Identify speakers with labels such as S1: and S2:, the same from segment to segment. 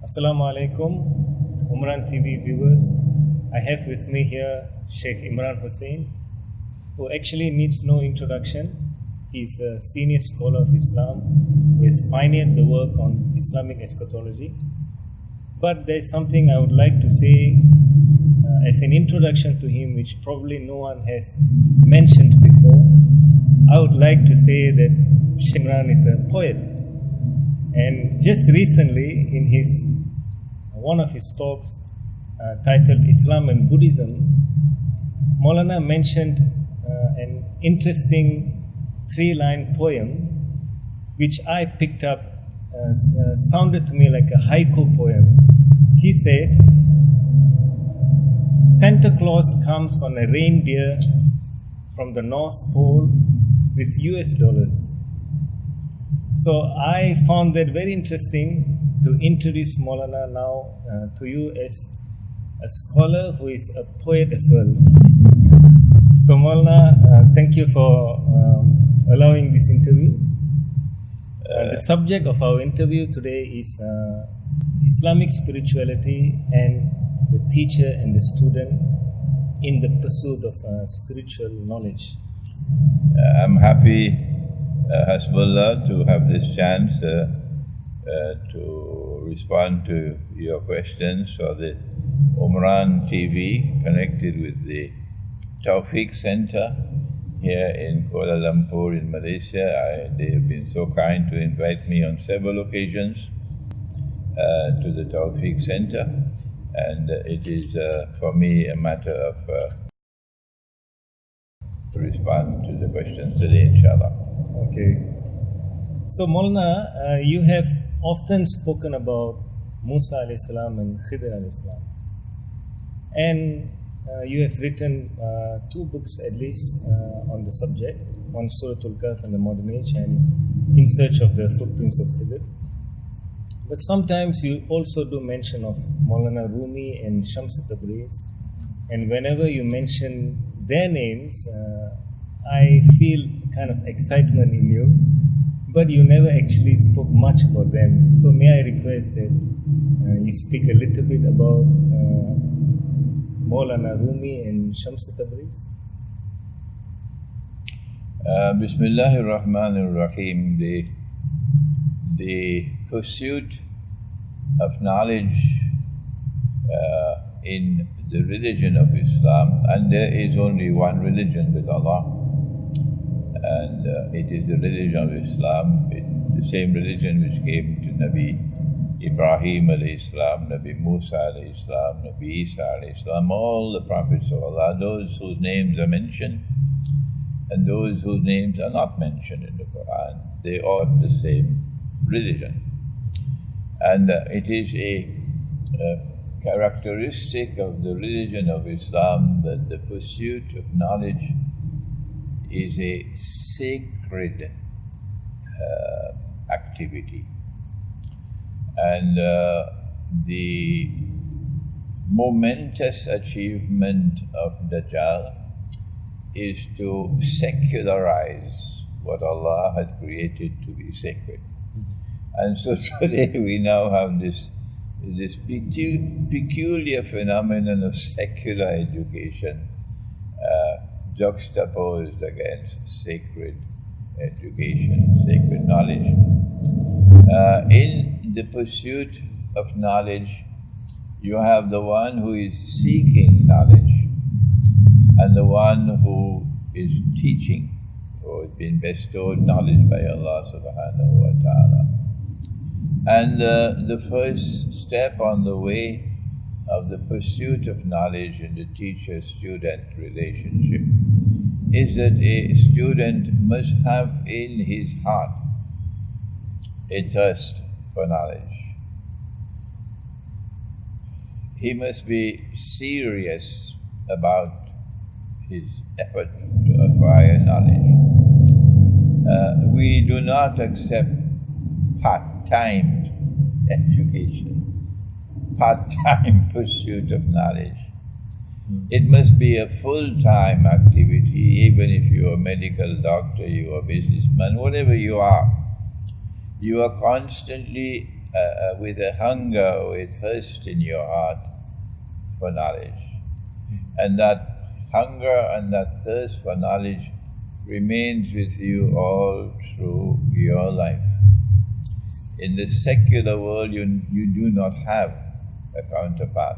S1: Assalamu alaikum, Umran TV viewers. I have with me here Shaykh Imran Hosein, who actually needs no introduction. He is a senior scholar of Islam who has pioneered the work on Islamic eschatology. But there is something I would like to say as an introduction to him, which probably no one has mentioned before. I would like to say that Shaykh Imran is a poet. And just recently, in one of his talks titled Islam and Buddhism, Maulana mentioned an interesting three-line poem which I picked up, sounded to me like a haiku poem. He said, Santa Claus comes on a reindeer from the North Pole with US dollars. So I found that very interesting to introduce Maulana now to you as a scholar who is a poet as well. So Maulana, thank you for allowing this interview. The subject of our interview today is Islamic spirituality and the teacher and the student in the pursuit of spiritual knowledge.
S2: I'm happy, Hasbullah, to have this chance to respond to your questions for the Umran TV, connected with the Tawfiq Center here in Kuala Lumpur in Malaysia. They have been so kind to invite me on several occasions to the Tawfiq Center, and it is for me a matter of to respond to the questions today, inshallah.
S1: Okay. So Maulana, you have often spoken about Musa alayhi salam and Khidr alayhi salam. And you have written two books at least on the subject, one Surah Al-Kahf and the Modern Age, and In Search of the Footprints of Khidr. But sometimes you also do mention of Maulana Rumi and Shams Tabriz, and whenever you mention their names, I feel kind of excitement in you, but you never actually spoke much about them. So may I request that you speak a little bit about Maulana Rumi and Shams Tabriz?
S2: Bismillahir Rahmanir Rahim. The pursuit of knowledge in the religion of Islam, and there is only one religion with Allah, and it is the religion of Islam, the same religion which came to Nabi Ibrahim alayhi salam, Nabi Musa alayhi salam, Nabi Isa alayhi salam, all the prophets of Allah, those whose names are mentioned and those whose names are not mentioned in the Quran, they are the same religion. And it is a characteristic of the religion of Islam that the pursuit of knowledge is a sacred activity. And the momentous achievement of Dajjal is to secularize what Allah has created to be sacred. And so today we now have this peculiar phenomenon of secular education juxtaposed against sacred education, sacred knowledge. In the pursuit of knowledge, you have the one who is seeking knowledge and the one who is teaching, or has been bestowed knowledge by Allah subhanahu wa ta'ala. And the first step on the way of the pursuit of knowledge in the teacher-student relationship is that a student must have in his heart a thirst for knowledge. He must be serious about his effort to acquire knowledge. We do not accept part-time education, part-time pursuit of knowledge. It must be a full-time activity, even if you're a medical doctor, you're a businessman, whatever you are constantly with a hunger, with thirst in your heart for knowledge. And that hunger and that thirst for knowledge remains with you all through your life. In the secular world, you do not have a counterpart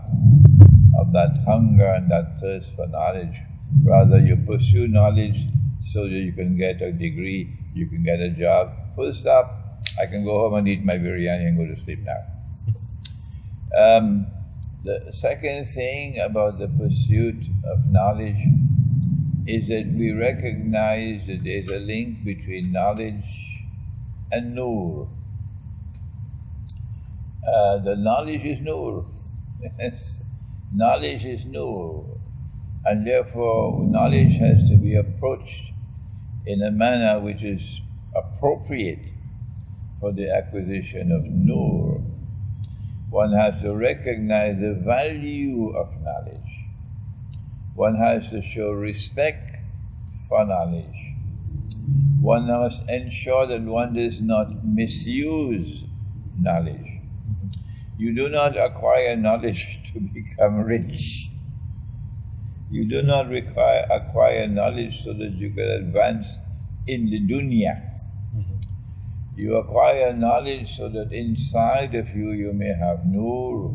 S2: of that hunger and that thirst for knowledge. Rather, you pursue knowledge so that you can get a degree, you can get a job. Full stop. I can go home and eat my biryani and go to sleep now. The second thing about the pursuit of knowledge is that we recognize that there is a link between knowledge and nur. The knowledge is nur. Yes. Knowledge is nur. And therefore, knowledge has to be approached in a manner which is appropriate for the acquisition of nur. One has to recognize the value of knowledge. One has to show respect for knowledge. One must ensure that one does not misuse knowledge. You do not acquire knowledge to become rich. You do not acquire knowledge so that you can advance in the dunya. You acquire knowledge so that inside of you, you may have nur.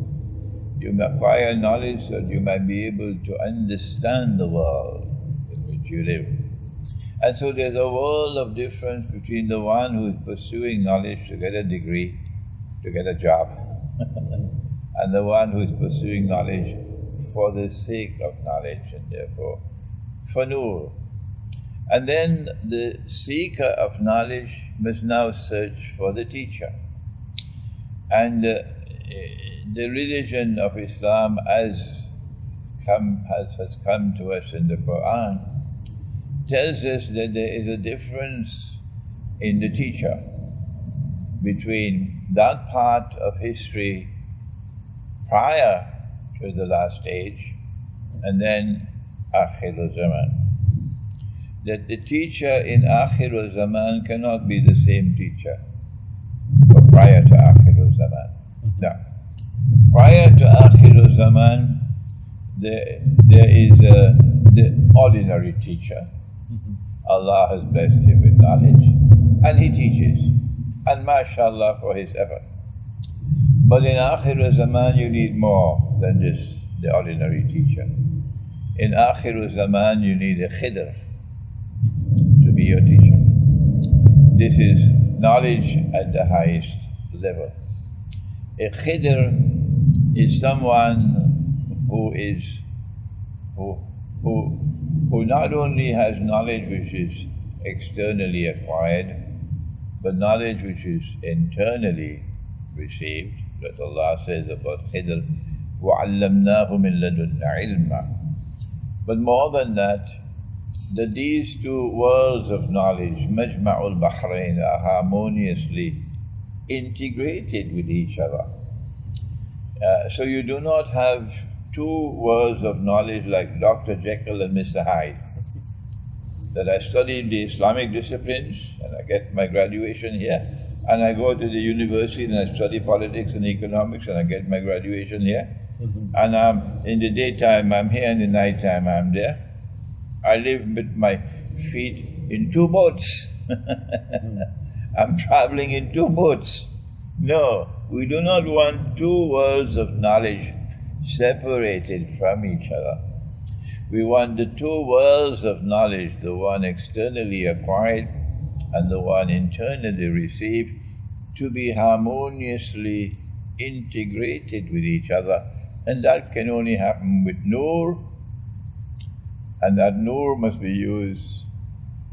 S2: You may acquire knowledge so that you might be able to understand the world in which you live. And so there's a world of difference between the one who is pursuing knowledge to get a degree, to get a job, and the one who is pursuing knowledge for the sake of knowledge and therefore for nur. And then the seeker of knowledge must now search for the teacher. And the religion of Islam has come to us in the Quran, tells us that there is a difference in the teacher between that part of history prior to the last age and then Akhir Zaman. That the teacher in Akhir Zaman cannot be the same teacher prior to Akhir Zaman. Now, prior to Akhir Zaman, there is the ordinary teacher. Allah has blessed him with knowledge and he teaches, and mashallah for his effort. But in Akhir Zaman you need more than just the ordinary teacher. In Akhir Zaman you need a Khidr to be your teacher. This is knowledge at the highest level. A Khidr is someone who not only has knowledge which is externally acquired, but knowledge which is internally received. That Allah says about Khidr, وَعَلَّمْنَاهُ مِن لَدُنَّ عِلْمًا. But more than that, that these two worlds of knowledge, Majma'ul Bahrain, are harmoniously integrated with each other. So you do not have two worlds of knowledge like Dr. Jekyll and Mr. Hyde. That I studied the Islamic disciplines and I get my graduation here, and I go to the university and I study politics and economics and I get my graduation here. And in the daytime I'm here, in the nighttime I'm there. I live with my feet in two boats. I'm traveling in two boats. No, we do not want two worlds of knowledge separated from each other. We want the two worlds of knowledge, the one externally acquired and the one internally received, to be harmoniously integrated with each other. And that can only happen with nur, and that nur must be used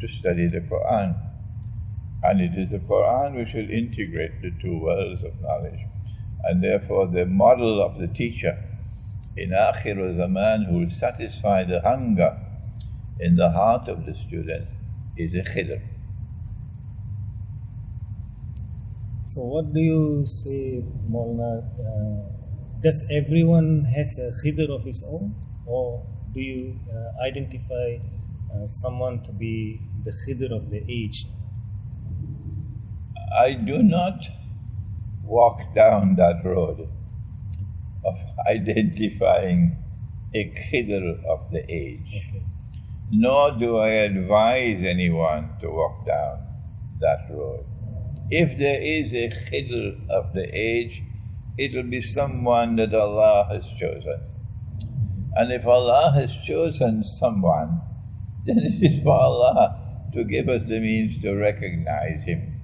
S2: to study the Quran. And it is the Quran which will integrate the two worlds of knowledge. And therefore the model of the teacher in Akhir Zaman who will satisfy the hunger in the heart of the student is a Khidr.
S1: So what do you say, Maulana? Does everyone has a Khidr of his own, or do you identify someone to be the Khidr of the age?
S2: I do not walk down that road of identifying a Khidr of the age.
S1: Okay.
S2: Nor do I advise anyone to walk down that road. If there is a Khidr of the age, it will be someone that Allah has chosen. And if Allah has chosen someone, then it is for Allah to give us the means to recognize him.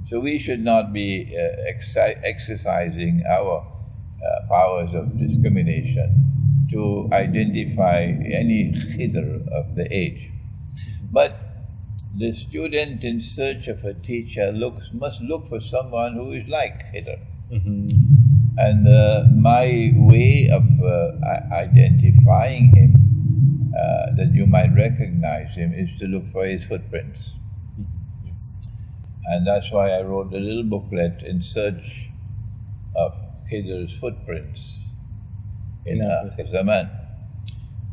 S2: So we should not be exercising our powers of discrimination to identify any Khidr of the age. But the student in search of a teacher must look for someone who is like Khidr. And my way of identifying him, that you might recognize him, is to look for his footprints.
S1: Yes.
S2: And that's why I wrote a little booklet in search of Khidr's footprints in Akhir Zaman.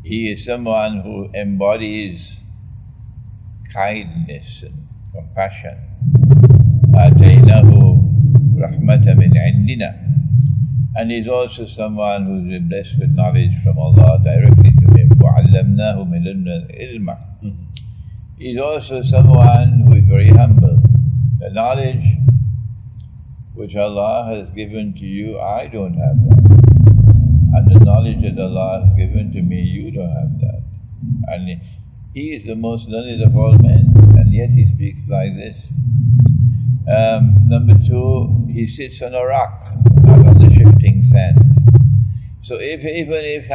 S2: He is someone who embodies kindness and compassion. آتَيْنَهُ رَحْمَةً مِنْ عِنْدِنَا. And he's also someone who's been blessed with knowledge from Allah directly to him. وَعَلَّمْنَاهُ مِنْ لَدُنَّا الْعِلْمَ. He's also someone who is very humble. The knowledge which Allah has given to you, I don't have that. And the knowledge that Allah has given to me, you don't have that. And he is the most learned of all men, and yet he speaks like this. Number two, he sits on a rock, not on the shifting sand. So even if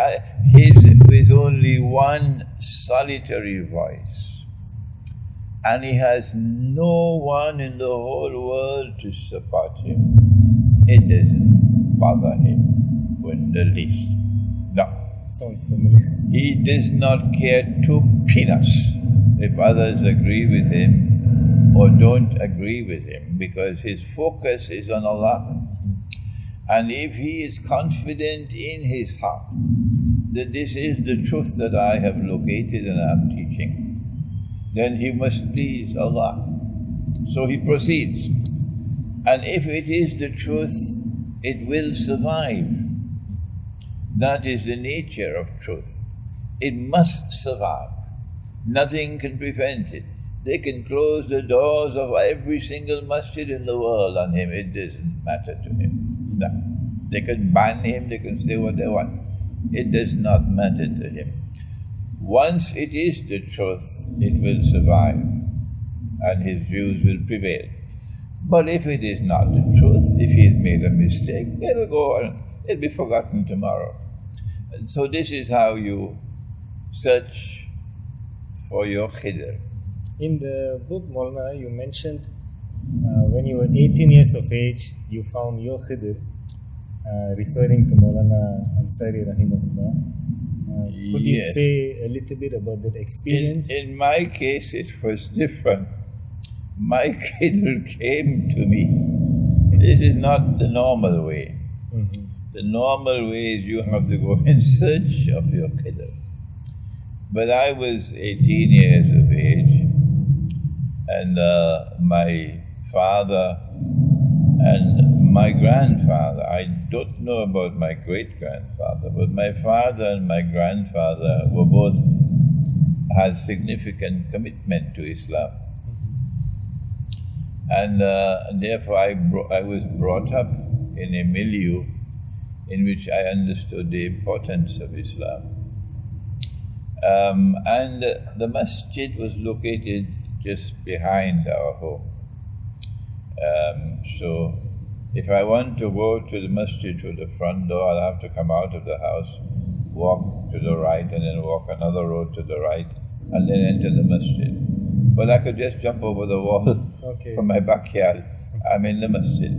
S2: he's with only one solitary voice, and he has no one in the whole world to support him, it doesn't bother him in the least. No.
S1: Sounds familiar.
S2: He does not care two peanuts if others agree with him or don't agree with him, because his focus is on Allah. And if he is confident in his heart that this is the truth that I have located and I'm teaching, then he must please Allah. So he proceeds. And if it is the truth, it will survive. That is the nature of truth. It must survive. Nothing can prevent it. They can close the doors of every single masjid in the world on him. It doesn't matter to him. No. They can ban him, they can say what they want. It does not matter to him. Once it is the truth, it will survive and his views will prevail. But if it is not the truth, if he has made a mistake, it'll go on. It'll be forgotten tomorrow. And so this is how you search for your Khidr.
S1: In the book, Maulana, you mentioned when you were 18 years of age, you found your Khidr, referring to Maulana Ansari Rahimahullah. Could you
S2: Yes.
S1: say a little bit about that experience?
S2: In my case, it was different. My Khidr came to me. This is not the normal way. The normal way is you have to go in search of your Khidr. But I was 18 years of age, and my father and my grandfather, I don't know about my great-grandfather, but my father and my grandfather were both had significant commitment to Islam. And therefore I was brought up in a milieu in which I understood the importance of Islam. And the masjid was located just behind our home. So if I want to go to the masjid to the front door, I'll have to come out of the house, walk to the right, and then walk another road to the right, and then enter the masjid. But I could just jump over the wall from my backyard. I'm in the masjid.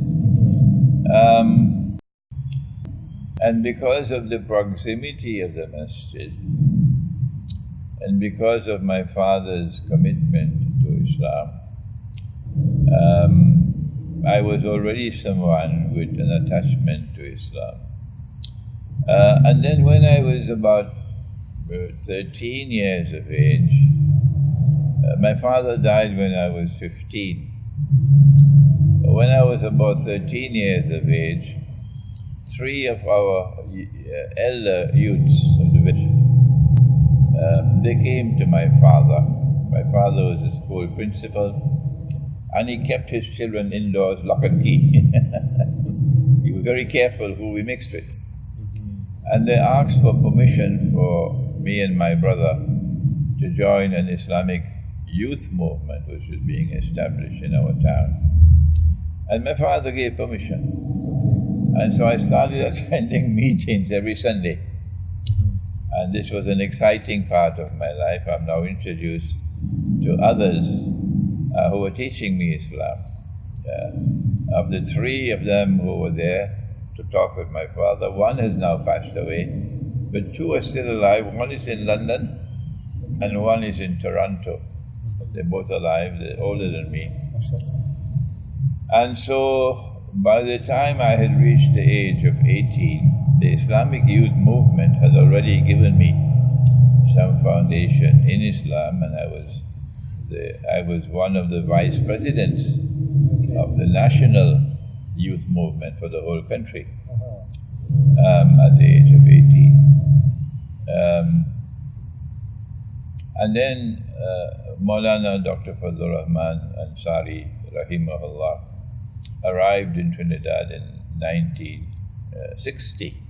S2: And because of the proximity of the masjid, and because of my father's commitment to Islam, I was already someone with an attachment to Islam. And then when I was about 13 years of age, my father died when I was 15. when I was about 13 years of age, 3 of our elder youths of the village, they came to my father. My father was a school principal, and he kept his children indoors lock and key. He was very careful who we mixed with. And they asked for permission for me and my brother to join an Islamic youth movement which was being established in our town. And my father gave permission. And so I started attending meetings every Sunday. And this was an exciting part of my life. I'm now introduced to others who were teaching me Islam. Of the 3 of them who were there to talk with my father, 1 has now passed away, but 2 are still alive. 1 is in London and 1 is in Toronto. They're both alive, they're older than me. And so by the time I had reached the age of 18, the Islamic youth movement had already given me some foundation in Islam, and I was one of the vice presidents of the national youth movement for the whole country at the age of 18. And then Maulana Dr. Fazlur Rahman Ansari, rahimahullah, arrived in Trinidad in 1960,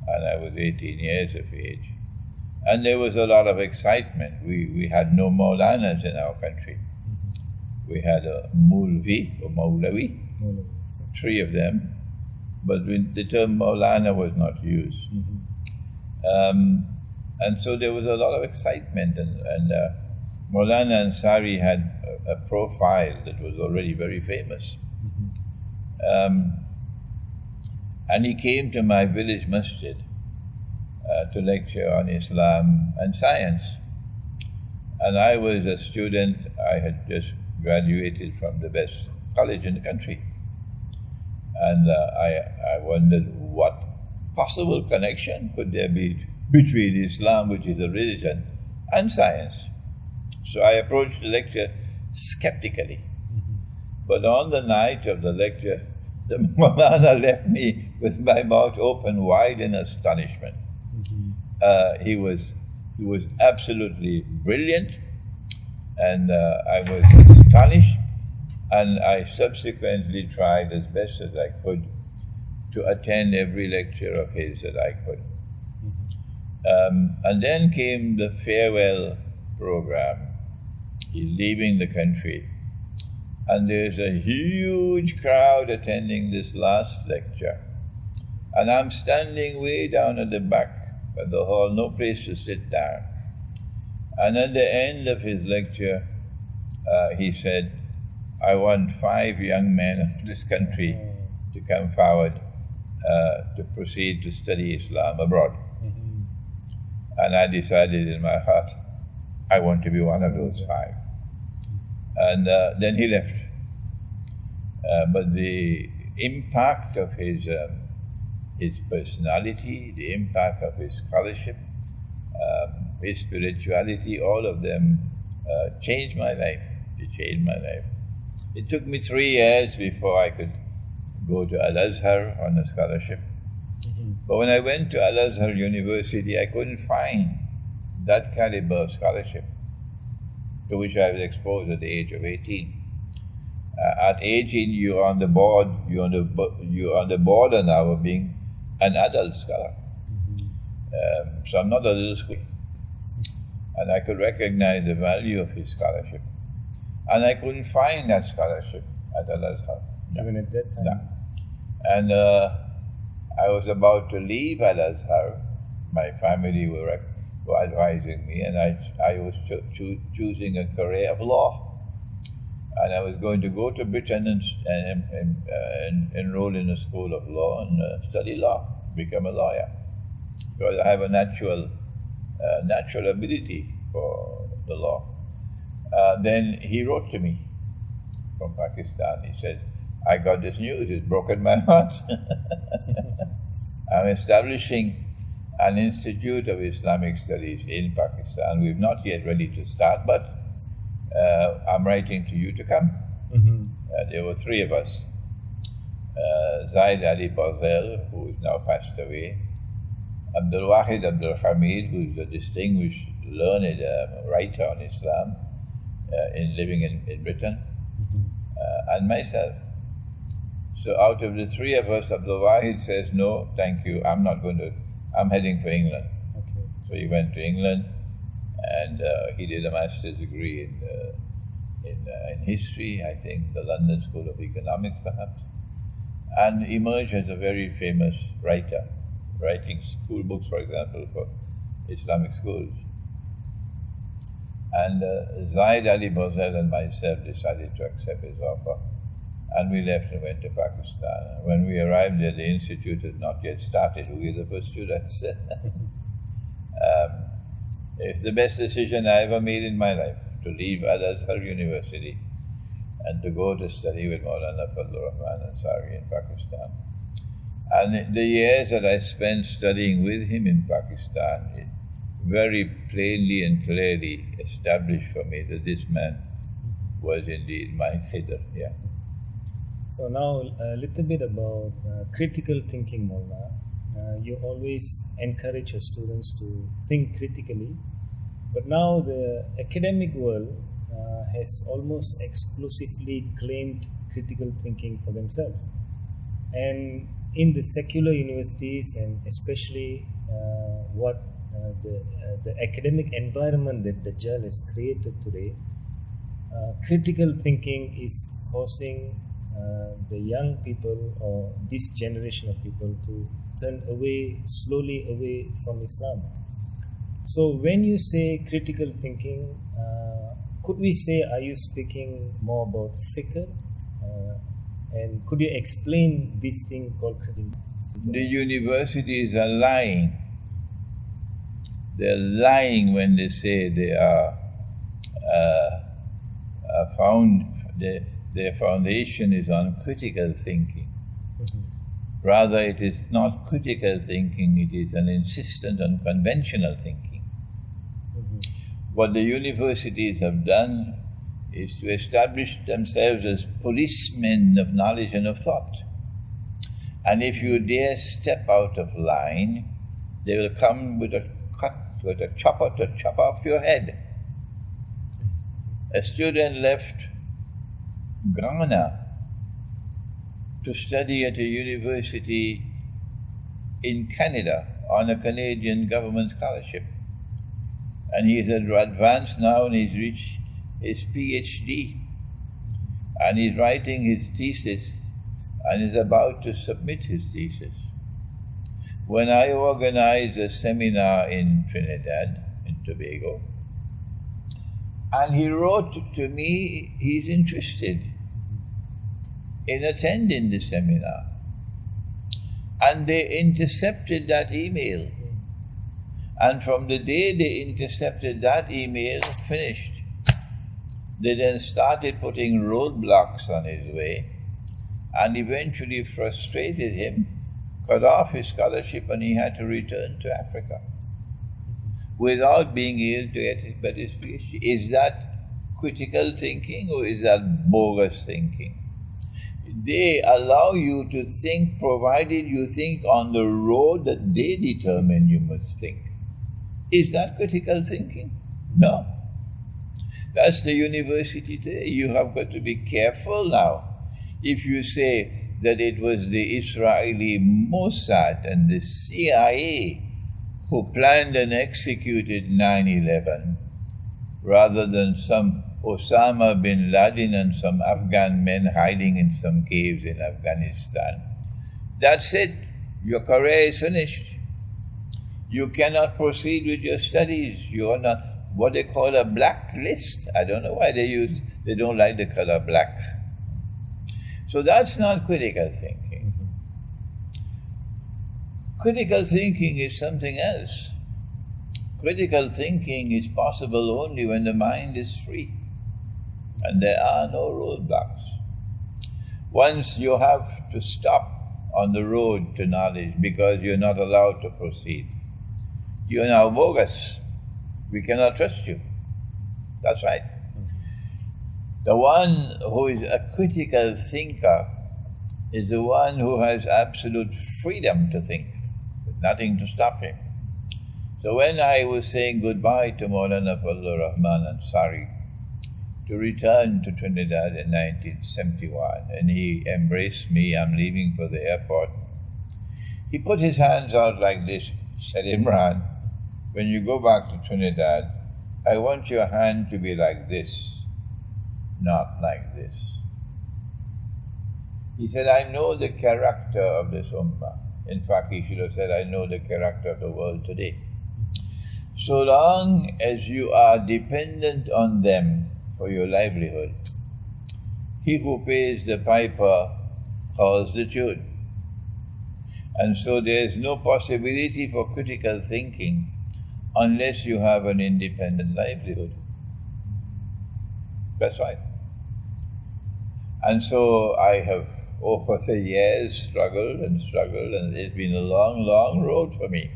S2: and I was 18 years of age. And there was a lot of excitement. We had no Maulanas in our country. We had a Mulvi or Maulawi, 3 of them, but the term Maulana was not used. And so there was a lot of excitement, and Maulana Ansari had a profile that was already very famous. And he came to my village masjid to lecture on Islam and science. And I was a student. I had just graduated from the best college in the country. And I wondered what possible connection could there be between Islam, which is a religion, and science. So I approached the lecture skeptically. But on the night of the lecture, the Maulana left me with my mouth open wide in astonishment. He was absolutely brilliant, and I was astonished, and I subsequently tried as best as I could to attend every lecture of his that I could. And then came the farewell program. He's leaving the country, and there's a huge crowd attending this last lecture, and I'm standing way down at the back of the hall, no place to sit down. And at the end of his lecture, he said, I want 5 young men of this country to come forward to proceed to study Islam abroad. And I decided in my heart, I want to be one of those 5. And then he left. But the impact of his personality, the impact of his scholarship, his spirituality, all of them changed my life. It changed my life. It took me 3 years before I could go to Al-Azhar on a scholarship. But when I went to Al-Azhar University, I couldn't find that caliber of scholarship to which I was exposed at the age of 18. At 18, you're on the board. You're on the border now of being an adult scholar. So I'm not a little school, and I could recognize the value of his scholarship, and I couldn't find that scholarship at Al-Azhar.
S1: Even at that time.
S2: No. And I was about to leave Al-Azhar. My family were advising me, and I was choosing a career of law. And I was going to go to Britain and enroll in a school of law and study law, become a lawyer, because I have a natural ability for the law. Then he wrote to me from Pakistan. He says, I got this news, it's broken my heart. I'm establishing an Institute of Islamic Studies in Pakistan. We're not yet ready to start, but I'm writing to you to come. There were three of us. Zaid Ali Bazel, who is now passed away, Abdul Wahid Abdul Hamid, who is a distinguished, learned writer on Islam, living in Britain, and myself. So out of the three of us, Abdul Wahid says, no, thank you, I'm heading for England.
S1: Okay.
S2: So he went to England, and he did a master's degree in history, I think, the London School of Economics perhaps, and emerged as a very famous writer, writing school books, for example, for Islamic schools. And Zaid Ali Bazel and myself decided to accept his offer, and we left and went to Pakistan. When we arrived there, the institute had not yet started. We were the first students. It's the best decision I ever made in my life, to leave Al-Azhar University and to go to study with Maulana Fadlur Rahman Ansari in Pakistan. And the years that I spent studying with him in Pakistan, it very plainly and clearly established for me that this man was indeed my Khidr. Yeah.
S1: So now a little bit about critical thinking, Maulana. You always encourage your students to think critically, but now the academic world has almost exclusively claimed critical thinking for themselves. And in the secular universities, and especially the academic environment that Dajjal has created today, critical thinking is causing the young people, or this generation of people, to turn slowly away from Islam. So when you say critical thinking, could we say, are you speaking more about fiqh? And could you explain this thing called critical thinking?
S2: The universities are lying. They're lying when they say they are their foundation is on critical thinking. Rather, it is not critical thinking, it is an insistence on conventional thinking. What the universities have done is to establish themselves as policemen of knowledge and of thought. And if you dare step out of line, they will come with a chopper to chop off your head. A student left Ghana to study at a university in Canada on a Canadian government scholarship. And he is advanced now, and he's reached his PhD. And he's writing his thesis and is about to submit his thesis. When I organized a seminar in Trinidad, in Tobago, and he wrote to me he's interested in attending the seminar. And they intercepted that email. And from the day they intercepted that email, finished. They then started putting roadblocks on his way, and eventually frustrated him, cut off his scholarship, and he had to return to Africa without being able to get his PhD. Is that critical thinking, or is that bogus thinking? They allow you to think provided you think on the road that they determine you must think. Is that critical thinking? No. That's the university today. You have got to be careful now. If you say that it was the Israeli Mossad and the CIA who planned and executed 9/11, rather than some Osama bin Laden and some Afghan men hiding in some caves in Afghanistan, that's it. Your career is finished. You cannot proceed with your studies. You are not what they call a blacklist. I don't know why they don't like the color black. So that's not critical thinking. Critical thinking is something else. Critical thinking is possible only when the mind is free and there are no roadblocks. Once you have to stop on the road to knowledge because you're not allowed to proceed, you're now bogus. We cannot trust you. That's right. The one who is a critical thinker is the one who has absolute freedom to think, with nothing to stop him. So when I was saying goodbye to Maulana Fazlur Rahman Ansari to return to Trinidad in 1971, and he embraced me, I'm leaving for the airport, he put his hands out like this, said, Imran, when you go back to Trinidad, I want your hand to be like this, not like this. He said, I know the character of this ummah. In fact, he should have said, I know the character of the world today. So long as you are dependent on them for your livelihood, he who pays the piper calls the tune. And so there is no possibility for critical thinking unless you have an independent livelihood. That's right. And so I have over the years struggled, and it's been a long, long road for me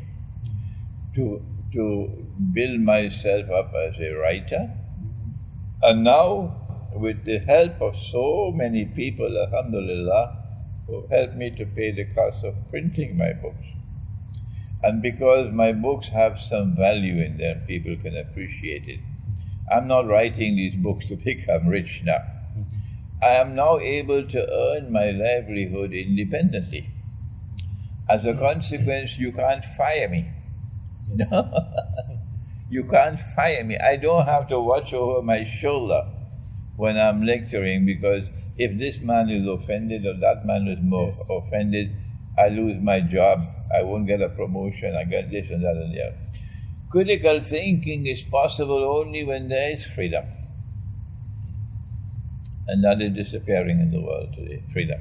S2: to build myself up as a writer. And now, with the help of so many people, alhamdulillah, who helped me to pay the cost of printing my books. And because my books have some value in them, people can appreciate it. I'm not writing these books to become rich now. I am now able to earn my livelihood independently. As a consequence, you can't fire me. No, you can't fire me. I don't have to watch over my shoulder when I'm lecturing, because if this man is offended or that man is more offended, I lose my job, I won't get a promotion, I get this and that and the other. Critical thinking is possible only when there is freedom. And that is disappearing in the world today, freedom.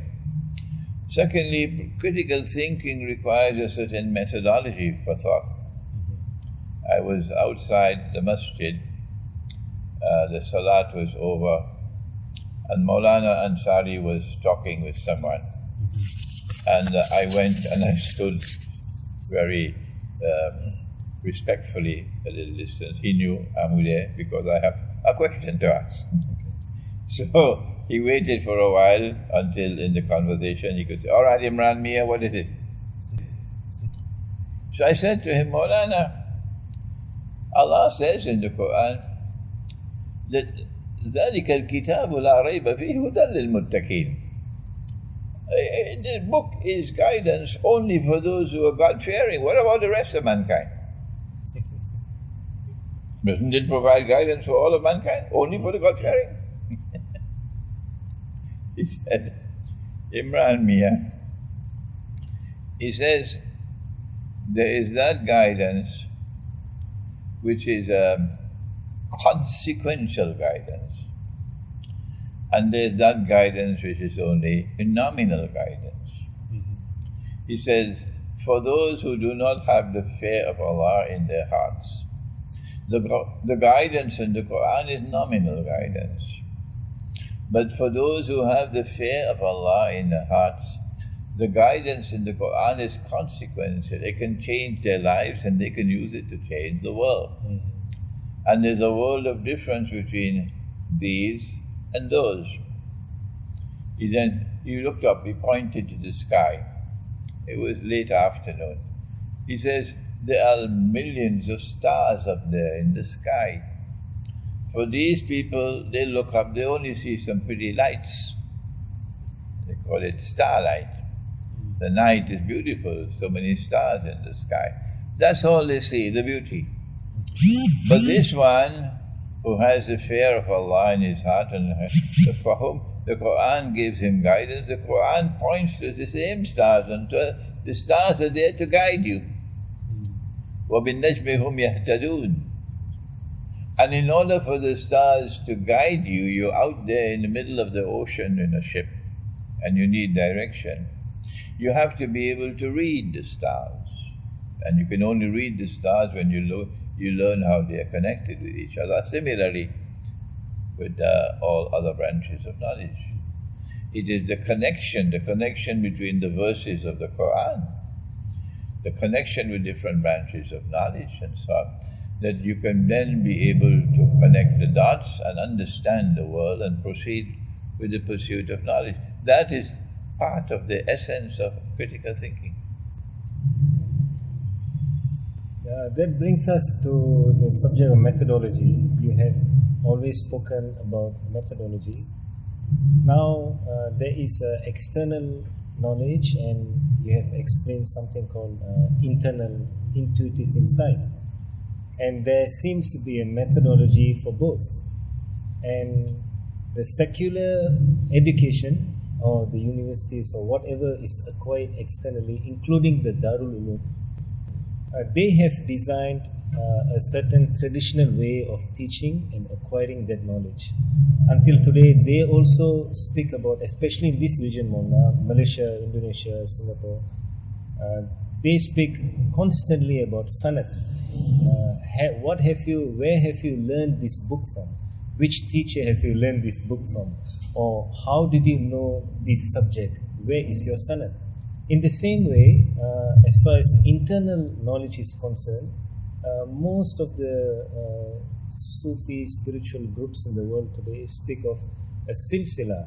S2: Secondly, critical thinking requires a certain methodology for thought. I was outside the masjid, the salat was over, and Maulana Ansari was talking with someone. And I went and I stood very respectfully at a distance. He knew I'm there because I have a question to ask. So he waited for a while until in the conversation he could say, all right, Imran Mia, what is it? So I said to him, Maulana, Allah says in the Quran that ذَلِكَ الْكِتَابُ لَا رَيْبَ فِيهِ هُدًى لِلْمُتَّقِينَ. This book is guidance only for those who are God-fearing. What about the rest of mankind? Doesn't it provide guidance for all of mankind? Only for the God-fearing? He said, Imran Mia, he says, there is that guidance which is a consequential guidance, and there is that guidance which is only a nominal guidance. He says, for those who do not have the fear of Allah in their hearts, the guidance in the Quran is nominal guidance. But for those who have the fear of Allah in their hearts, the guidance in the Quran is consequential. It can change their lives and they can use it to change the world. And there's a world of difference between these and those. He looked up, he pointed to the sky. It was late afternoon. He says, there are millions of stars up there in the sky. For these people, they look up, they only see some pretty lights. They call it starlight. The night is beautiful, so many stars in the sky. That's all they see, the beauty. But this one, who has the fear of Allah in his heart, and for whom the Quran gives him guidance, the Quran points to the same stars, and the stars are there to guide you. وَبِالنَّجْمِ هُمْ يَهْتَدُونَ. And in order for the stars to guide you, you're out there in the middle of the ocean in a ship, and you need direction. You have to be able to read the stars. And you can only read the stars when you learn how they are connected with each other. Similarly, with all other branches of knowledge. It is the connection between the verses of the Quran, the connection with different branches of knowledge and so on. that you can then be able to connect the dots and understand the world and proceed with the pursuit of knowledge. That is part of the essence of critical thinking.
S1: That brings us to the subject of methodology. You have always spoken about methodology. Now there is external knowledge, and you have explained something called internal intuitive insight. And there seems to be a methodology for both. And the secular education or the universities or whatever is acquired externally, including the Darul Ulum, they have designed a certain traditional way of teaching and acquiring that knowledge. Until today, they also speak about, especially in this region, Malaysia, Indonesia, Singapore, they speak constantly about sanad. Where have you learned this book from? Which teacher have you learned this book from? Or how did you know this subject? Where is your sanad? In the same way, as far as internal knowledge is concerned, most of the Sufi spiritual groups in the world today speak of a silsila,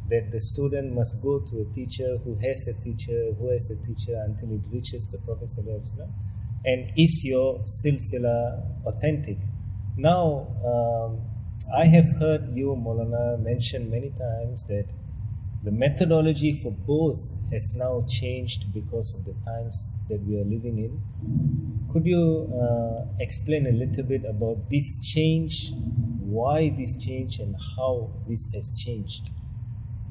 S1: that the student must go to a teacher who has a teacher, until it reaches the Prophet ﷺ. And is your silsila authentic? Now, I have heard you, Maulana, mention many times that the methodology for both has now changed because of the times that we are living in. Could you explain a little bit about this change, why this change, and how this has changed?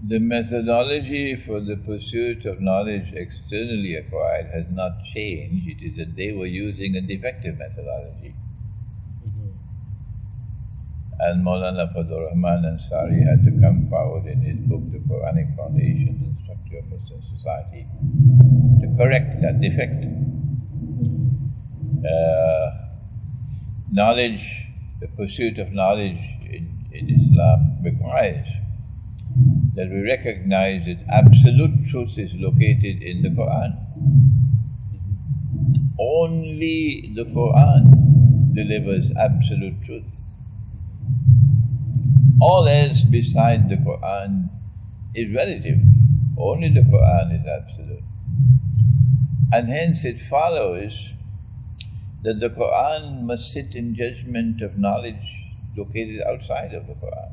S2: The methodology for the pursuit of knowledge externally acquired has not changed. It is that they were using a defective methodology. And Maulana Fadlur Rahman Ansari had to come forward in his book, The Quranic Foundations and Structure of Muslim Society, to correct that defect. Knowledge, the pursuit of knowledge in Islam requires that we recognize that absolute truth is located in the Quran. Only the Quran delivers absolute truth. All else beside the Quran is relative. Only the Quran is absolute. And hence it follows that the Quran must sit in judgment of knowledge located outside of the Quran.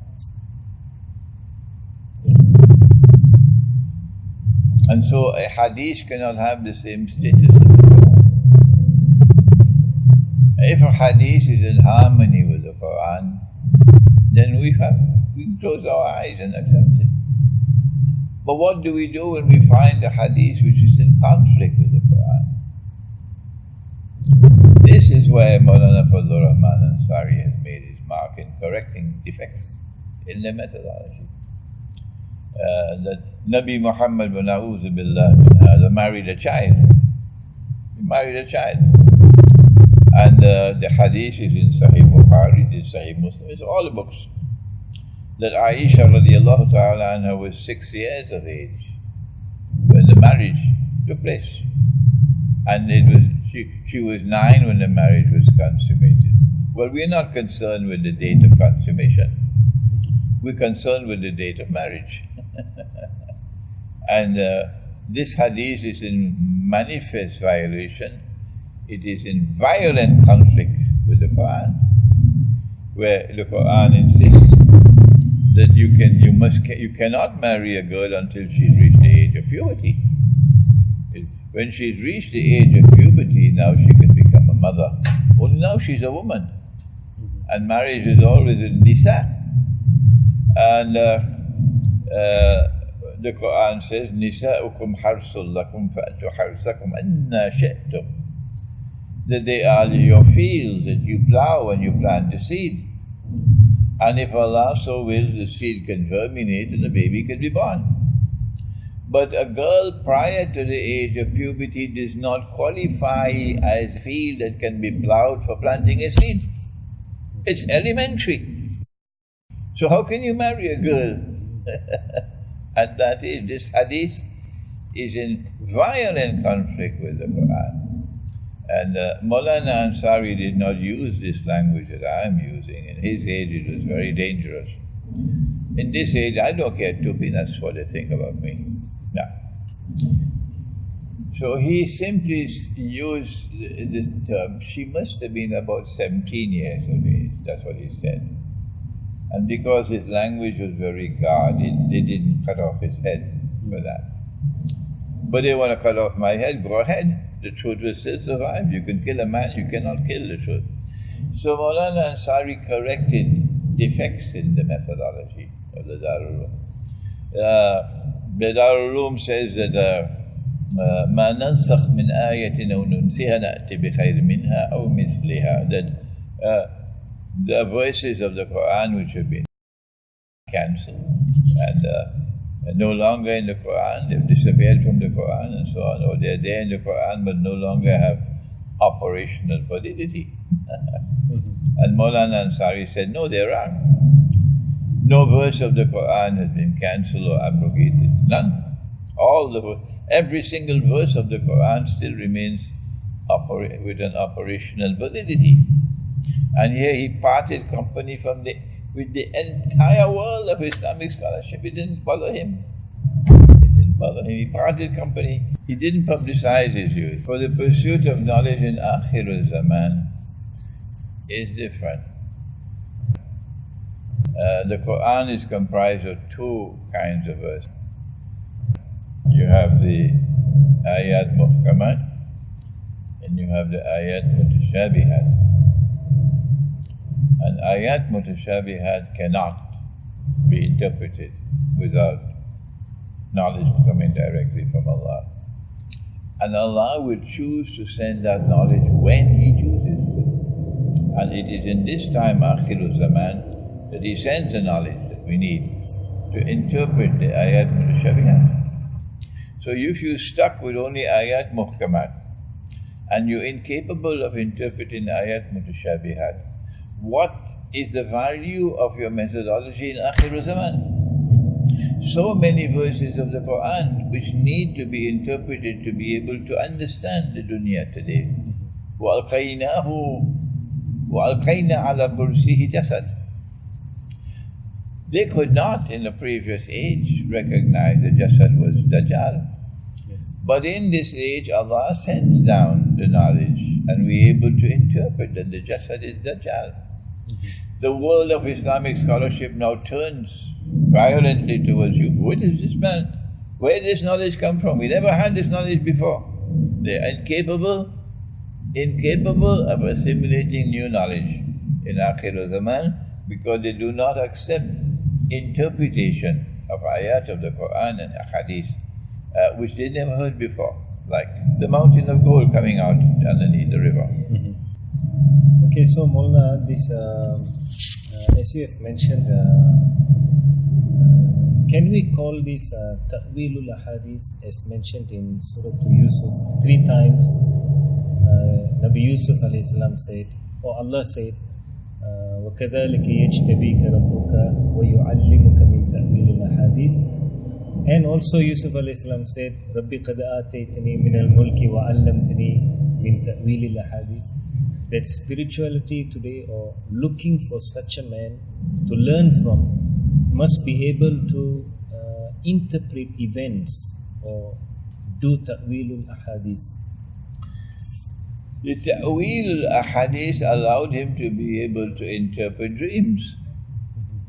S2: And so a hadith cannot have the same status as the Quran. If a hadith is in harmony with the Quran, then we close our eyes and accept it. But what do we do when we find a hadith which is in conflict with the Quran? This is where Maulana Fadlur Rahman Ansari has made his mark in correcting defects in the methodology. That Nabi Muhammad bin A'udhu Billah married a child. He married a child. And the hadith is in Sahih Bukhari, it is Sahih Muslim, it's all the books. That Aisha radiallahu ta'ala anha was 6 years of age when the marriage took place. And she was 9 when the marriage was consummated. Well, we're not concerned with the date of consummation. We're concerned with the date of marriage. And this hadith is in manifest violation. It is in violent conflict with the Quran, where the Quran insists that you cannot marry a girl until she's reached the age of puberty. When she's reached the age of puberty, now she can become a mother. Only now she's a woman, and marriage is always a nisa. And the Quran says, "Nisa'ukum harsul lakum fa'tu harsakum anna shi'tum." That they are your fields that you plow and you plant the seed. And if Allah so wills, the seed can germinate and the baby can be born. But a girl prior to the age of puberty does not qualify as a field that can be plowed for planting a seed. It's elementary. So how can you marry a girl? And that is, this hadith is in violent conflict with the Quran. And Maulana Ansari did not use this language that I am using. In his age, it was very dangerous. In this age, I don't care two peanuts what they think about me. No. So he simply used this term. She must have been about 17 years of age. That's what he said. And because his language was very guarded, they didn't cut off his head for that. But they want to cut off my head, go ahead. The truth will still survive. You can kill a man, you cannot kill the truth. So Maulana Ansari corrected defects in the methodology of the Darul Uloom. The Darul Uloom says that ما ننسخ من آية أو ننسها نأتي بخير منها أو مثلها, that the verses of the Quran which have been cancelled and no longer in the Quran, they've disappeared from the Quran and so on, or they're there in the Quran but no longer have operational validity. And Maulana Ansari said, no, they're wrong. No verse of the Quran has been cancelled or abrogated. None. Every single verse of the Quran still remains with an operational validity. And here he parted company with the entire world of Islamic scholarship. It didn't bother him. He parted company. He didn't publicize his views. For the pursuit of knowledge in Akhir al-Zaman is different. The Quran is comprised of two kinds of verses. You have the ayat muhkamat and you have the ayat mutashabihat. And ayat mutashabihat cannot be interpreted without knowledge coming directly from Allah. And Allah will choose to send that knowledge when He chooses. And it is in this time, Akhirul Zaman, that He sends the knowledge that we need to interpret the ayat mutashabihat. So if you're stuck with only ayat muhkamat and you're incapable of interpreting ayat mutashabihat, what is the value of your methodology in Akhir Zaman? So many verses of the Quran which need to be interpreted to be able to understand the dunya today. وَأَلْقَيْنَا عَلَى كُرْسِهِ جَسَدٍ. They could not in the previous age recognize that Jasad was Dajjal. Yes. But in this age Allah sends down the knowledge and we're able to interpret that the Jasad is Dajjal. The world of Islamic scholarship now turns violently towards you. What is this man? Where did this knowledge come from? We never had this knowledge before. They are incapable of assimilating new knowledge in Akhir Zaman because they do not accept interpretation of ayat of the Quran and ahadith which they never heard before, like the mountain of gold coming out underneath the river.
S1: Okay, so Maulana, this as you have mentioned, can we call this Ta'wilul Ahadith as mentioned in Surah Yusuf 3 times? Nabi Yusuf alayhi salam said, or Allah said, وَكَذَلِكَ يَجْتَبِيكَ رَبُّكَ وَيُعَلِّمُكَ مِنْ تَأْوِيلِ الْأَحَادِيثِ. And also Yusuf alayhi salam said, رَبِّ قَدْ آتَيْتَنِي مِنَ الْمُلْكِ وَعَلَّمْتَنِي مِنْ تَأْوِيلِ الْأَحَادِيثِ. That spirituality today, or looking for such a man to learn from, must be able to interpret events or do ta'wilul ahadith.
S2: The ta'wilul ahadith allowed him to be able to interpret dreams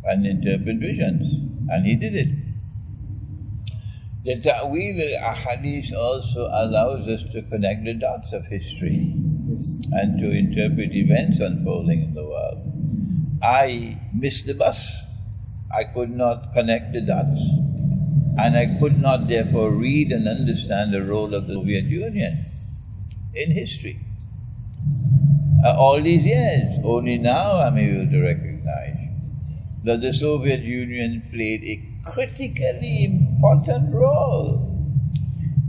S2: and interpret visions, and he did it. The ta'wilul ahadith also allows us to connect the dots of history and to interpret events unfolding in the world. I missed the bus. I could not connect the dots, and I could not therefore read and understand the role of the Soviet Union in history. All these years, only now I'm able to recognize that the Soviet Union played a critically important role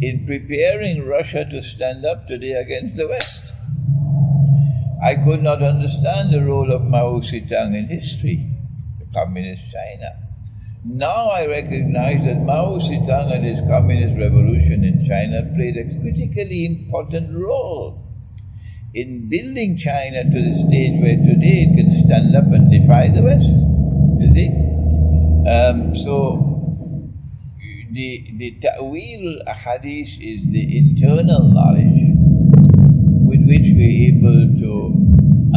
S2: in preparing Russia to stand up today against the West. I could not understand the role of Mao Zedong in history, the communist China. Now I recognize that Mao Zedong and his communist revolution in China played a critically important role in building China to the stage where today it can stand up and defy the West. You see? So the ta'wil hadith is the internal knowledge with which we're able to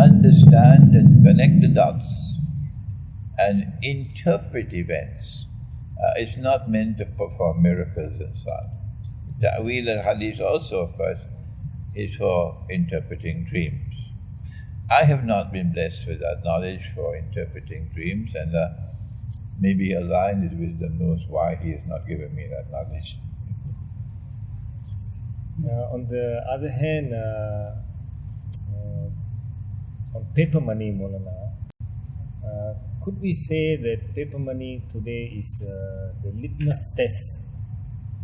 S2: understand and connect the dots and interpret events. It's not meant to perform miracles and so on. Ta'wil al-hadith also, of course, is for interpreting dreams. I have not been blessed with that knowledge for interpreting dreams, and maybe Allah in His wisdom knows why He has not given me that knowledge.
S1: On the other hand, on paper money, Maulana, could we say that paper money today is the litmus test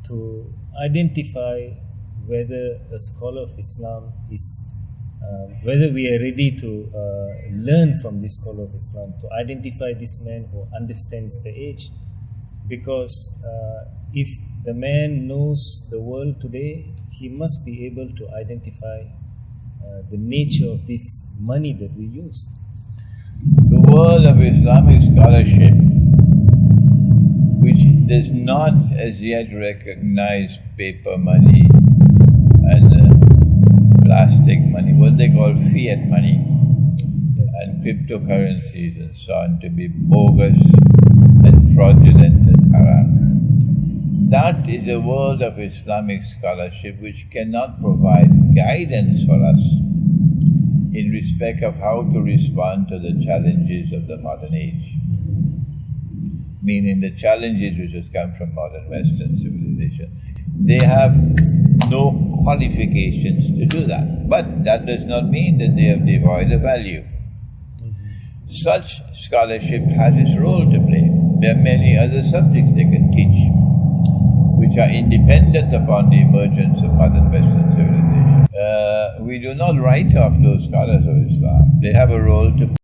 S1: to identify whether a scholar of Islam is, whether we are ready to learn from this scholar of Islam, to identify this man who understands the age? Because if the man knows the world today, he must be able to identify the nature of this money that we use.
S2: The world of Islamic scholarship, which does not as yet recognize paper money and plastic money, what they call fiat money, and cryptocurrencies and so on, to be bogus and fraudulent and haram. That is a world of Islamic scholarship which cannot provide guidance for us in respect of how to respond to the challenges of the modern age. Meaning the challenges which has come from modern Western civilization. They have no qualifications to do that. But that does not mean that they are devoid of value. Such scholarship has its role to play. There are many other subjects they can teach, which are independent upon the emergence of modern Western civilization. We do not write off those scholars of Islam. They have a role to play.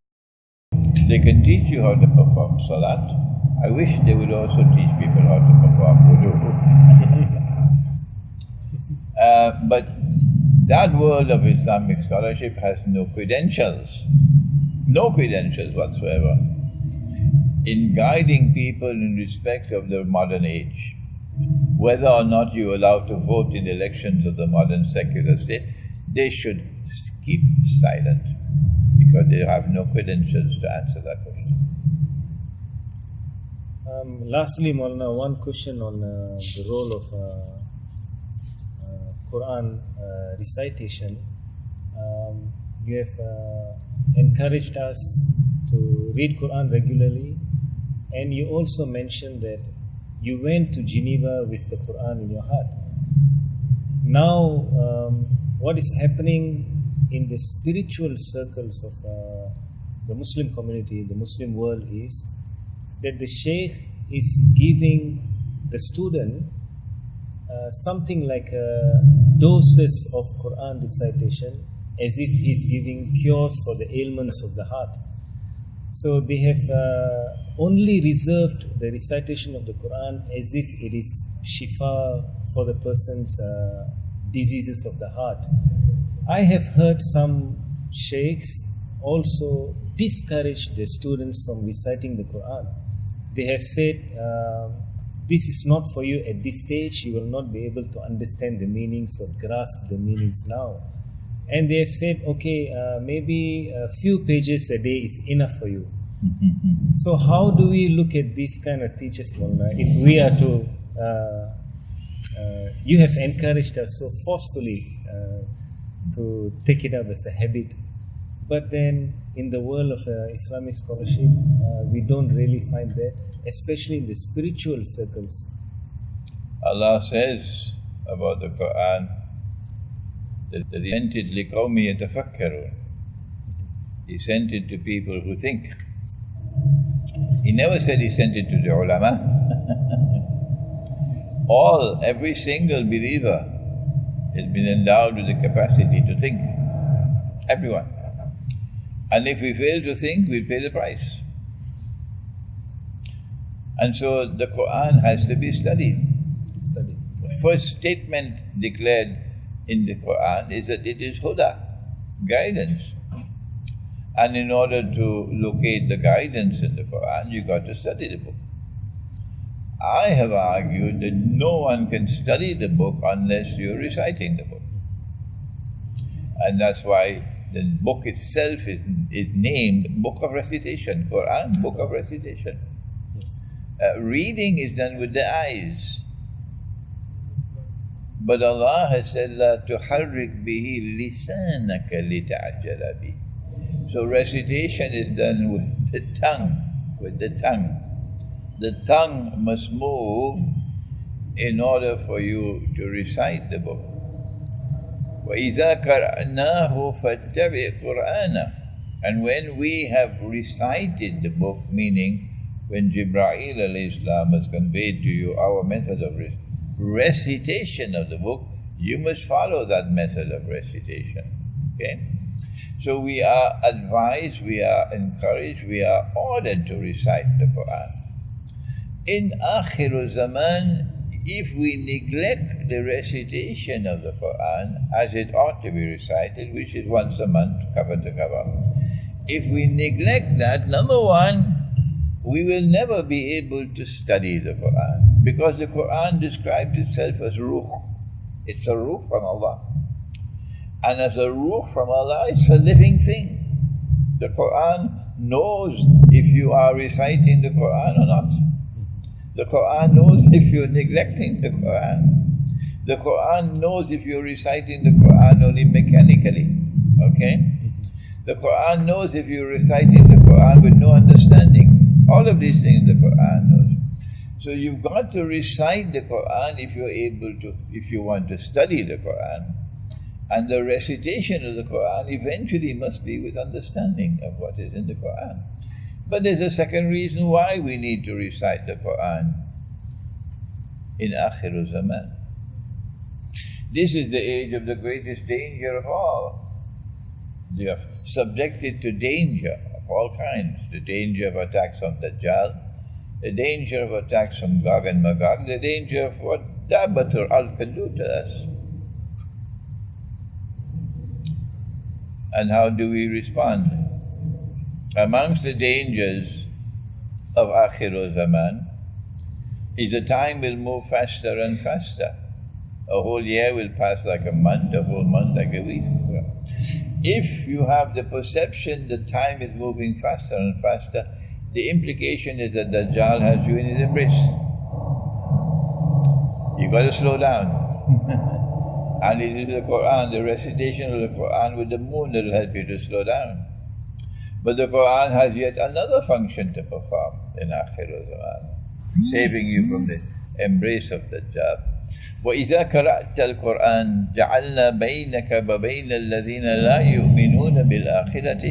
S2: They can teach you how to perform salat. I wish they would also teach people how to perform wudu. But that world of Islamic scholarship has no credentials whatsoever in guiding people in respect of the modern age. Whether or not you are allowed to vote in elections of the modern secular state, they should keep silent because they have no credentials to answer that question.
S1: Lastly, Maulana, one question on the role of Quran recitation. You have encouraged us to read Quran regularly, and you also mentioned that you went to Geneva with the Quran in your heart. Now, what is happening in the spiritual circles of the Muslim community, the Muslim world, is that the Shaykh is giving the student something like doses of Quran recitation, as if he's giving cures for the ailments of the heart. So they have only reserved the recitation of the Quran as if it is shifa for the person's diseases of the heart. I have heard some sheikhs also discourage the students from reciting the Quran. They have said, this is not for you at this stage, you will not be able to understand the meanings or grasp the meanings now. And they have said, okay, maybe a few pages a day is enough for you. So how do we look at these kind of teachers, Maulana, if we are to, you have encouraged us so forcefully to take it up as a habit, but then in the world of Islamic scholarship, we don't really find that, especially in the spiritual circles.
S2: Allah says about the Quran that He sent it لِقَوْمِ يَتَفَكَّرُونَ. He sent it to people who think. He never said He sent it to the ulama. Every single believer has been endowed with the capacity to think. Everyone. And if we fail to think, we pay the price. And so the Quran has to be studied. The first statement declared in the Quran is that it is huda. guidance. And in order to locate the guidance in the Quran, you got to study the book. I have argued that no one can study the book unless you're reciting the book. And that's why the book itself is named Book of Recitation, Quran, Book of Recitation. Reading is done with the eyes. But Allah has said, لَا تُحَرِّكْ بِهِ لِسَانَكَ لِتَعْجَلَ بِهِ. So recitation is done with the tongue, The tongue must move in order for you to recite the book. وَإِذَا قَرَأْنَاهُ فَاتَّبِعْ قُرْآنَهُ. And when we have recited the book, meaning when Jibreel alayhi salam has conveyed to you our method of recitation of the book, you must follow that method of recitation. Okay? So we are advised, we are encouraged, we are ordered to recite the Quran. In Akhir Zaman, if we neglect the recitation of the Quran as it ought to be recited, which is once a month, cover to cover, if we neglect that, number one, we will never be able to study the Quran, because the Quran describes itself as ruh. It's a ruh from Allah. And as a ruh from Allah, it's a living thing. The Quran knows if you are reciting the Quran or not. The Quran knows if you're neglecting the Quran. The Quran knows if you're reciting the Quran only mechanically. Okay? The Quran knows if you're reciting the Quran with no understanding. All of these things the Quran knows. So you've got to recite the Quran if you're able to, if you want to study the Quran. And the recitation of the Quran eventually must be with understanding of what is in the Quran. But there's a second reason why we need to recite the Quran in Akhir Zaman. This is the age of the greatest danger of all. They are subjected to danger of all kinds. The danger of attacks from Dajjal, the danger of attacks from Gog and Magog, the danger of what Dabbatul Al can do to us. And how do we respond? Amongst the dangers of Akhir Zaman is the time will move faster and faster. A whole year will pass like a month, a whole month like a week. If you have the perception that time is moving faster and faster, the implication is that Dajjal has you in his embrace. You've got to slow down. And it is the Quran, the recitation of the Quran with the moon that will help you to slow down. But the Quran has yet another function to perform in Akhir Zaman, saving you from the embrace of Dajjal. وَإِذَا قَرَأْتَ الْقُرْآنَ جَعَلْنَا بَيْنَكَ وَبَيْنَ الَّذِينَ لَا يُؤْمِنُونَ بِالْآخِرَةِ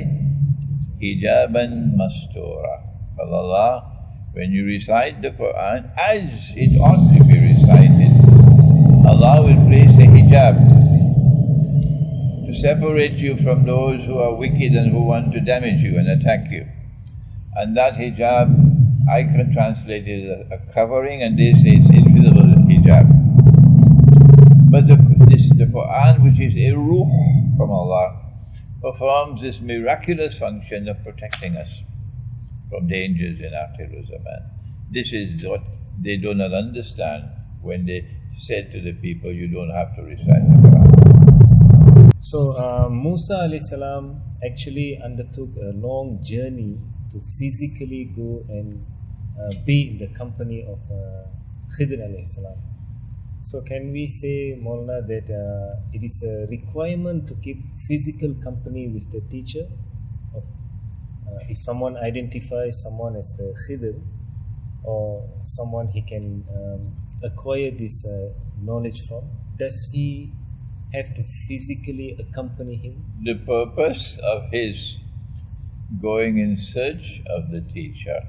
S2: حِجَابًا مَسْتُورًا. Allah, when you recite the Quran as it ought to be recited, Allah will place a hijab to separate you from those who are wicked and who want to damage you and attack you. And that hijab, I can translate it as a covering, and they say it's invisible hijab. But the Quran, which is a ruh from Allah, performs this miraculous function of protecting us from dangers in Akhir Zaman. This is what they do not understand when they said to the people, you don't have to recite the Quran.
S1: So Musa alayhi salam actually undertook a long journey to physically go and be in the company of Khidr alayhi salam. So can we say, Maulana, that it is a requirement to keep physical company with the teacher? If someone identifies someone as the Khidr, or someone he can acquire this knowledge from, does he have to physically accompany him?
S2: The purpose of his going in search of the teacher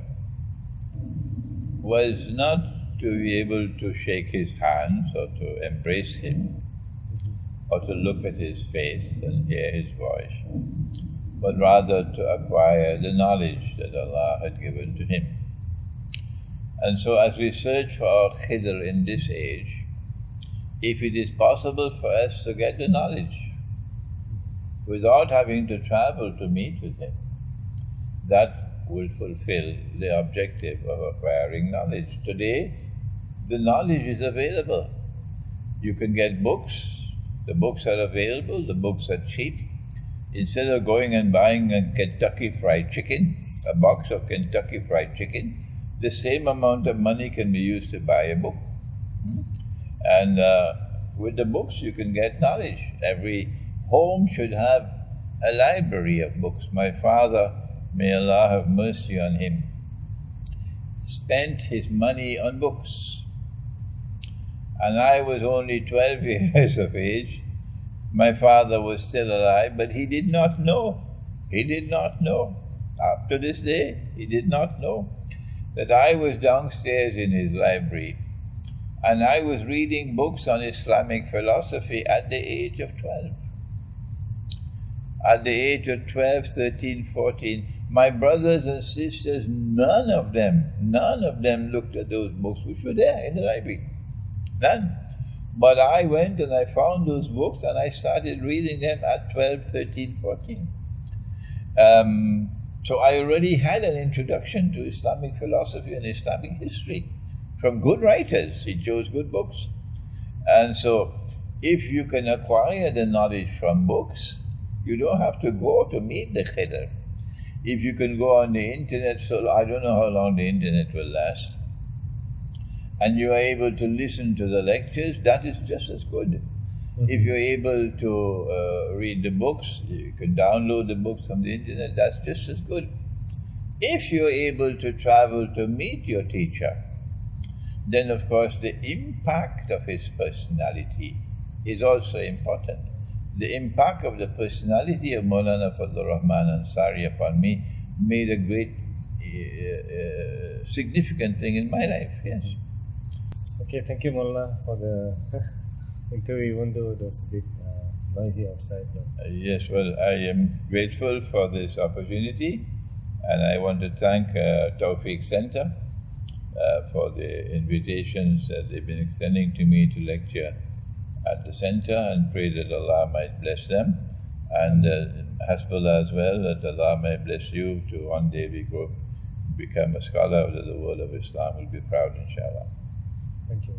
S2: was not to be able to shake his hands or to embrace him or to look at his face and hear his voice, but rather to acquire the knowledge that Allah had given to him. And so as we search for our Khidr in this age, if it is possible for us to get the knowledge, without having to travel to meet with him. That will fulfill the objective of acquiring knowledge. Today, the knowledge is available. You can get books. The books are available. The books are cheap. Instead of going and buying a Kentucky Fried Chicken, a box of Kentucky Fried Chicken, the same amount of money can be used to buy a book. And with the books, you can get knowledge. Every home should have a library of books. My father, may Allah have mercy on him, spent his money on books. And I was only 12 years of age. My father was still alive, but he did not know. He did not know. Up to this day, he did not know that I was downstairs in his library and I was reading books on Islamic philosophy at the age of 12. At the age of 12, 13, 14, my brothers and sisters, none of them looked at those books which were there in the library. None. But I went and I found those books and I started reading them at 12, 13, 14. So I already had an introduction to Islamic philosophy and Islamic history from good writers. He chose good books. And so if you can acquire the knowledge from books, you don't have to go to meet the Khidr. If you can go on the internet, so I don't know how long the internet will last, and you are able to listen to the lectures, that is just as good. If you're able to read the books, you can download the books from the internet, that's just as good. If you're able to travel to meet your teacher, then of course the impact of his personality is also important. The impact of the personality of Maulana Fadlur Rahman Ansari upon me made a great significant thing in my life, yes.
S1: Okay, thank you, Maulana, for the interview, even though it was a bit noisy outside.
S2: Yes, well, I am grateful for this opportunity, and I want to thank Tawfiq Center for the invitations that they've been extending to me to lecture at the center, and pray that Allah might bless them, and Hasbullah as well, that Allah may bless you to one day become a scholar of the world of Islam. We'll be proud, inshallah.
S1: Thank you.